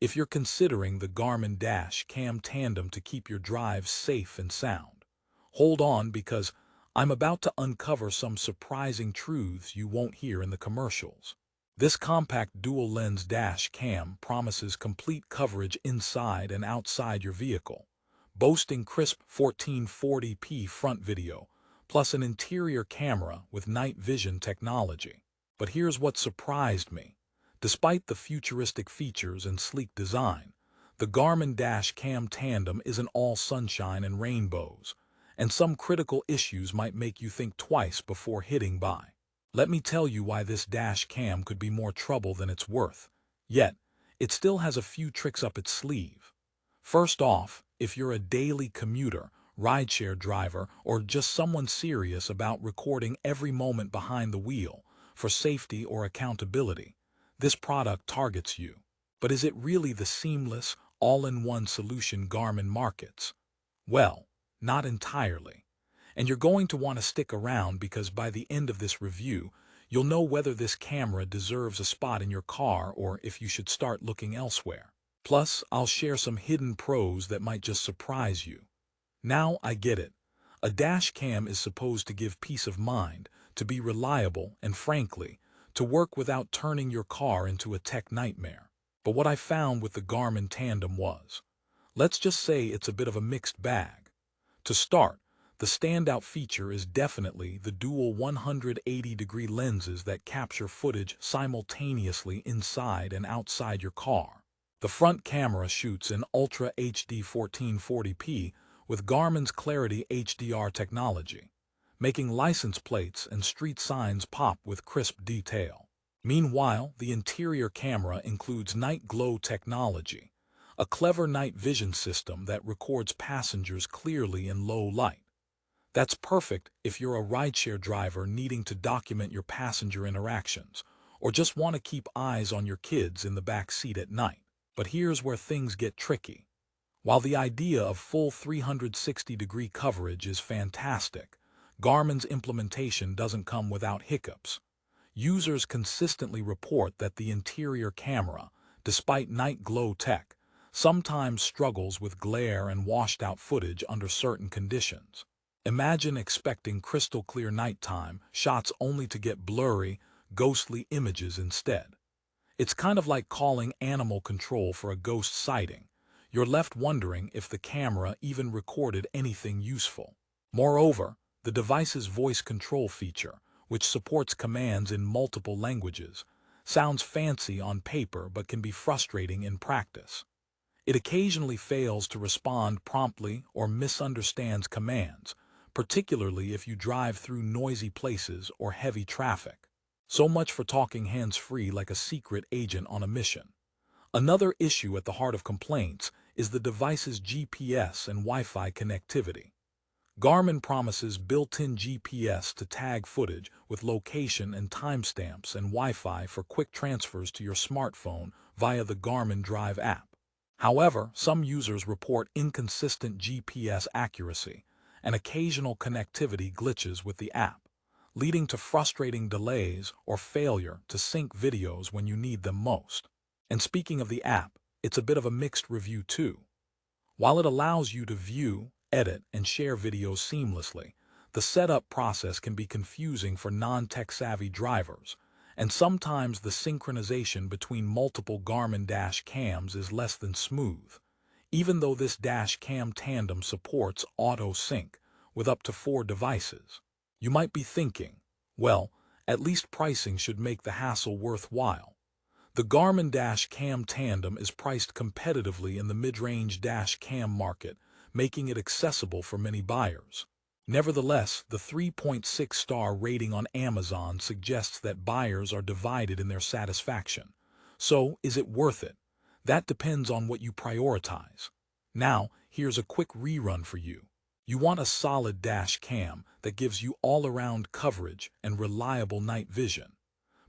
if you're considering the Garmin Dash Cam Tandem to keep your drives safe and sound. Hold on, because I'm about to uncover some surprising truths you won't hear in the commercials. This compact dual-lens dash cam promises complete coverage inside and outside your vehicle, boasting crisp 1440p front video, plus an interior camera with night vision technology. But here's what surprised me. Despite the futuristic features and sleek design, the Garmin Dash Cam Tandem isn't all sunshine and rainbows, and some critical issues might make you think twice before hitting buy. Let me tell you why this dash cam could be more trouble than it's worth. Yet, it still has a few tricks up its sleeve. First off, if you're a daily commuter, rideshare driver, or just someone serious about recording every moment behind the wheel for safety or accountability, this product targets you. But is it really the seamless, all-in-one solution Garmin markets? Well, not entirely. And you're going to want to stick around, because by the end of this review, you'll know whether this camera deserves a spot in your car or if you should start looking elsewhere. Plus, I'll share some hidden pros that might just surprise you. Now I get it. A dash cam is supposed to give peace of mind, to be reliable, and frankly, to work without turning your car into a tech nightmare. But what I found with the Garmin Tandem was, let's just say, it's a bit of a mixed bag. To start, the standout feature is definitely the dual 180-degree lenses that capture footage simultaneously inside and outside your car. The front camera shoots in Ultra HD 1440p with Garmin's Clarity HDR technology, making license plates and street signs pop with crisp detail. Meanwhile, the interior camera includes night glow technology, a clever night vision system that records passengers clearly in low light. That's perfect if you're a rideshare driver needing to document your passenger interactions, or just want to keep eyes on your kids in the back seat at night. But here's where things get tricky. While the idea of full 360-degree coverage is fantastic, Garmin's implementation doesn't come without hiccups. Users consistently report that the interior camera, despite night glow tech, sometimes struggles with glare and washed-out footage under certain conditions. Imagine expecting crystal-clear nighttime shots only to get blurry, ghostly images instead. It's kind of like calling animal control for a ghost sighting. You're left wondering if the camera even recorded anything useful. Moreover, the device's voice control feature, which supports commands in multiple languages, sounds fancy on paper but can be frustrating in practice. It occasionally fails to respond promptly or misunderstands commands, particularly if you drive through noisy places or heavy traffic. So much for talking hands-free like a secret agent on a mission. Another issue at the heart of complaints is the device's GPS and Wi-Fi connectivity. Garmin promises built-in GPS to tag footage with location and timestamps, and Wi-Fi for quick transfers to your smartphone via the Garmin Drive app. However, some users report inconsistent GPS accuracy and occasional connectivity glitches with the app, leading to frustrating delays or failure to sync videos when you need them most. And speaking of the app, it's a bit of a mixed review too. While it allows you to view, edit, and share videos seamlessly, the setup process can be confusing for non-tech-savvy drivers, and sometimes the synchronization between multiple Garmin dash cams is less than smooth. Even though this dash cam tandem supports auto sync with up to 4 devices. You might be thinking, well, at least pricing should make the hassle worthwhile. The Garmin Dash Cam Tandem is priced competitively in the mid-range dash cam market, making it accessible for many buyers. Nevertheless, the 3.6-star rating on Amazon suggests that buyers are divided in their satisfaction. So, is it worth it? That depends on what you prioritize. Now, here's a quick rerun for you. You want a solid dash cam that gives you all-around coverage and reliable night vision.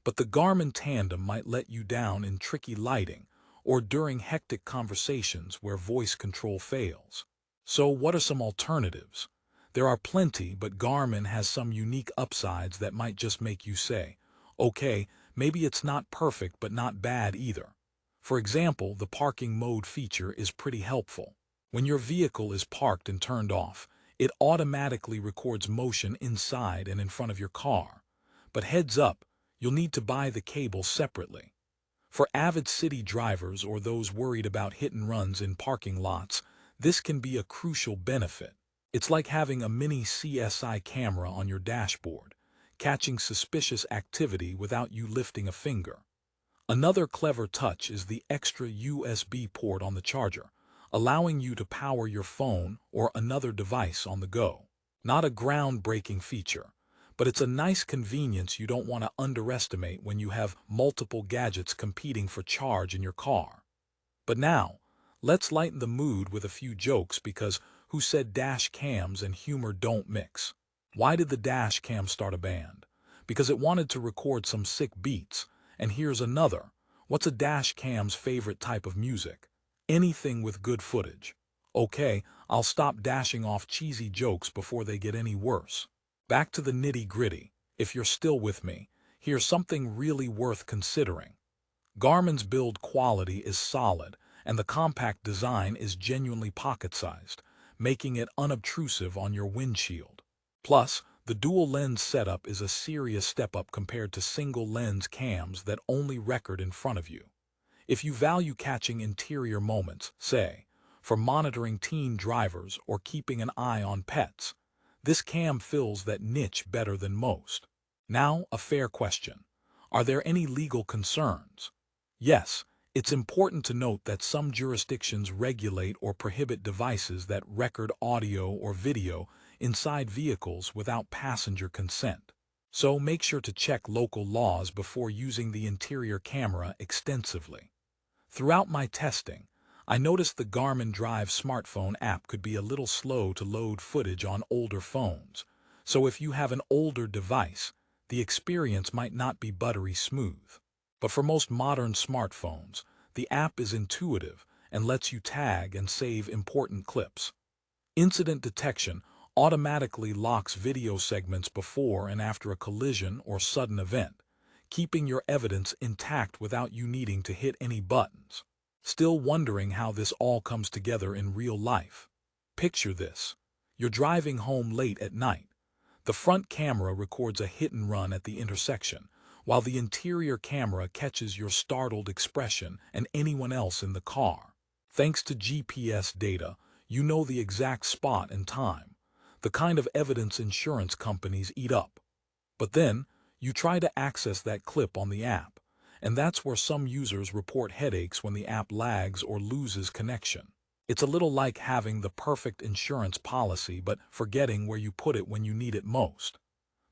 But the Garmin Tandem might let you down in tricky lighting or during hectic conversations where voice control fails. So what are some alternatives? There are plenty, but Garmin has some unique upsides that might just make you say, okay, maybe it's not perfect but not bad either. For example, the parking mode feature is pretty helpful. When your vehicle is parked and turned off, it automatically records motion inside and in front of your car. But heads up, you'll need to buy the cable separately. For avid city drivers or those worried about hit and runs in parking lots, this can be a crucial benefit. It's like having a mini CSI camera on your dashboard, catching suspicious activity without you lifting a finger. Another clever touch is the extra USB port on the charger, allowing you to power your phone or another device on the go. Not a groundbreaking feature, but it's a nice convenience you don't want to underestimate when you have multiple gadgets competing for charge in your car. But now, let's lighten the mood with a few jokes because who said dash cams and humor don't mix? Why did the dash cam start a band? Because it wanted to record some sick beats. And here's another. What's a dash cam's favorite type of music? Anything with good footage. Okay, I'll stop dashing off cheesy jokes before they get any worse. Back to the nitty-gritty. If you're still with me, here's something really worth considering. Garmin's build quality is solid, and the compact design is genuinely pocket-sized, making it unobtrusive on your windshield. Plus, the dual-lens setup is a serious step-up compared to single-lens cams that only record in front of you. If you value catching interior moments, say, for monitoring teen drivers or keeping an eye on pets, this cam fills that niche better than most. Now, a fair question. Are there any legal concerns? Yes, it's important to note that some jurisdictions regulate or prohibit devices that record audio or video inside vehicles without passenger consent. So make sure to check local laws before using the interior camera extensively. Throughout my testing, I noticed the Garmin Drive smartphone app could be a little slow to load footage on older phones, so if you have an older device, the experience might not be buttery smooth. But for most modern smartphones, the app is intuitive and lets you tag and save important clips. Incident detection automatically locks video segments before and after a collision or sudden event, keeping your evidence intact without you needing to hit any buttons. Still wondering how this all comes together in real life? Picture this. You're driving home late at night. The front camera records a hit and run at the intersection, while the interior camera catches your startled expression and anyone else in the car. Thanks to GPS data, you know the exact spot and time, the kind of evidence insurance companies eat up. But then, you try to access that clip on the app, and that's where some users report headaches when the app lags or loses connection. It's a little like having the perfect insurance policy but forgetting where you put it when you need it most.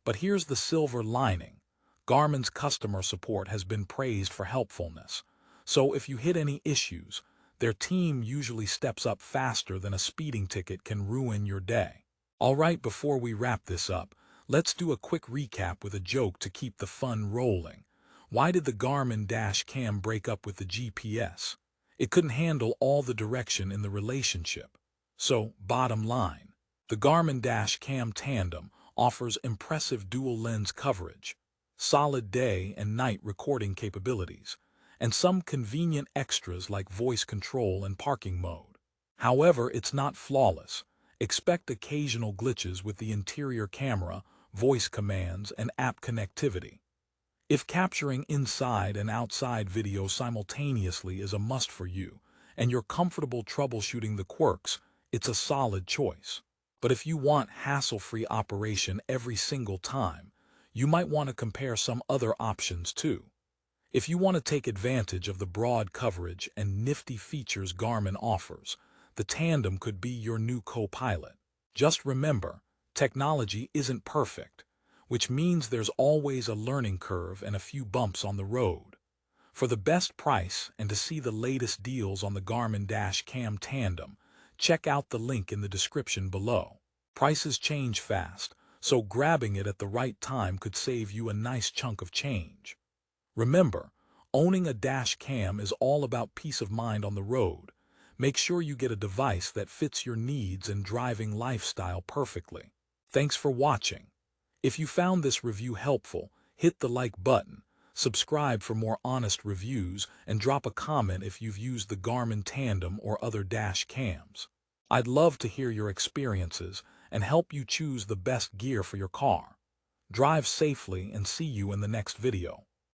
But here's the silver lining. Garmin's customer support has been praised for helpfulness, so if you hit any issues, their team usually steps up faster than a speeding ticket can ruin your day. Alright, before we wrap this up, let's do a quick recap with a joke to keep the fun rolling. Why did the Garmin Dash Cam break up with the GPS? It couldn't handle all the direction in the relationship. So, bottom line, the Garmin Dash Cam Tandem offers impressive dual-lens coverage, solid day and night recording capabilities, and some convenient extras like voice control and parking mode. However, it's not flawless. Expect occasional glitches with the interior camera, voice commands, and app connectivity. If capturing inside and outside video simultaneously is a must for you, and you're comfortable troubleshooting the quirks, it's a solid choice. But if you want hassle-free operation every single time, you might want to compare some other options too. If you want to take advantage of the broad coverage and nifty features Garmin offers, the Tandem could be your new co-pilot. Just remember, technology isn't perfect, which means there's always a learning curve and a few bumps on the road. For the best price and to see the latest deals on the Garmin Dash Cam Tandem, check out the link in the description below. Prices change fast, so grabbing it at the right time could save you a nice chunk of change. Remember, owning a dash cam is all about peace of mind on the road. Make sure you get a device that fits your needs and driving lifestyle perfectly. Thanks for watching. If you found this review helpful, hit the like button, Subscribe for more honest reviews and drop a comment if you've used the Garmin Tandem or other dash cams. I'd love to hear your experiences and help you choose the best gear for your car. Drive safely and see you in the next video.